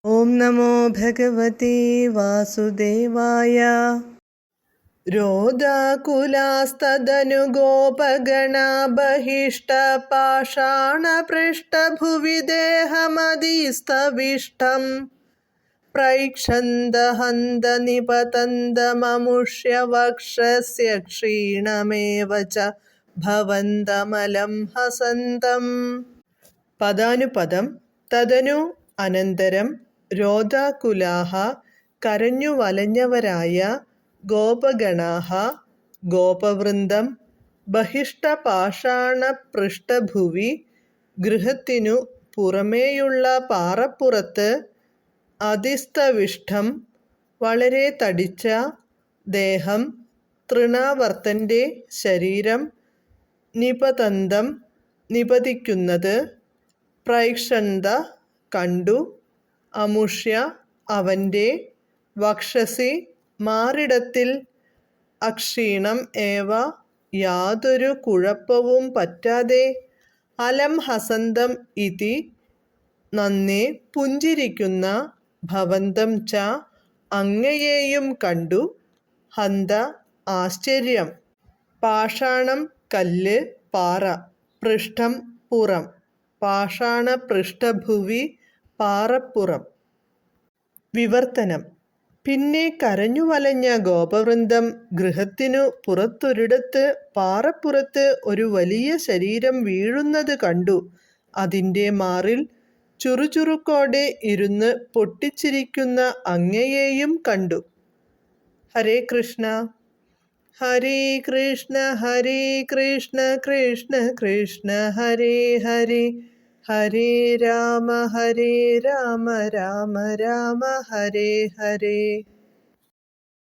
ഓം നമോ ഭഗവതി വാസുദേവായ. രോദാകുലാസ്തദനു ഗോപഗണ ബഹിഷ്ടപാഷാണപൃഷ്ടഭുവി ദേഹമതിസ്തവിഷ്ടം പ്രൈക്ഷന്ത ഹന്ത നിപതന്തമമുഷ്യ വക്ഷസ്യ ക്ഷീണമേവ ച ഭവന്തമലം ഹസന്തം. പദാനുപദം. തദനു അനന്തരം രോദാകുലാഃ കരഞ്ഞു വലഞ്ഞവരായ ഗോപഗണാഃ ഗോപവൃന്ദം ബഹിഷ്ടപാഷാണപൃഷ്ടഭുവി ഗൃഹത്തിനു പുറമേയുള്ള പാറപ്പുറത്ത് അതിസ്തവിഷ്ടം വളരെ തടിച്ച ദേഹം തൃണാവർത്തൻ്റെ ശരീരം നിപതന്തം നിപതിക്കുന്നത് പ്രൈക്ഷന്ത കണ്ടു അമുഷ്യ അവൻ്റെ വക്ഷസി മാറിടത്തിൽ അക്ഷീണം ഏവ യാതൊരു കുഴപ്പവും പറ്റാതെ അലം ഹസന്തം ഇതി നന്നെ പുഞ്ചിരിക്കുന്ന ഭവന്തം ച അങ്ങയെയും കണ്ടു ഹന്ത ആശ്ചര്യം. പാഷാണം കല്ല് പാറ, പൃഷ്ഠം പുറം, പാഷാണപൃഷ്ടഭുവി പാറപ്പുറം. വിവർത്തനം. പിന്നെ കരഞ്ഞു വലഞ്ഞ ഗോപവൃന്ദം ഗൃഹത്തിനു പുറത്തൊരിടത്ത് പാറപ്പുറത്ത് ഒരു വലിയ ശരീരം വീഴുന്നത് കണ്ടു. അതിൻ്റെ മാറിൽ ചുറുചുറുക്കോടെ ഇരുന്ന് പൊട്ടിച്ചിരിക്കുന്ന അങ്ങയെയും കണ്ടു. ഹരേ കൃഷ്ണ. ഹരേ കൃഷ്ണ ഹരേ കൃഷ്ണ കൃഷ്ണ കൃഷ്ണ ഹരേ ഹരേ, ഹരേ രാമ രാമ രാമ ഹരേ ഹരേ.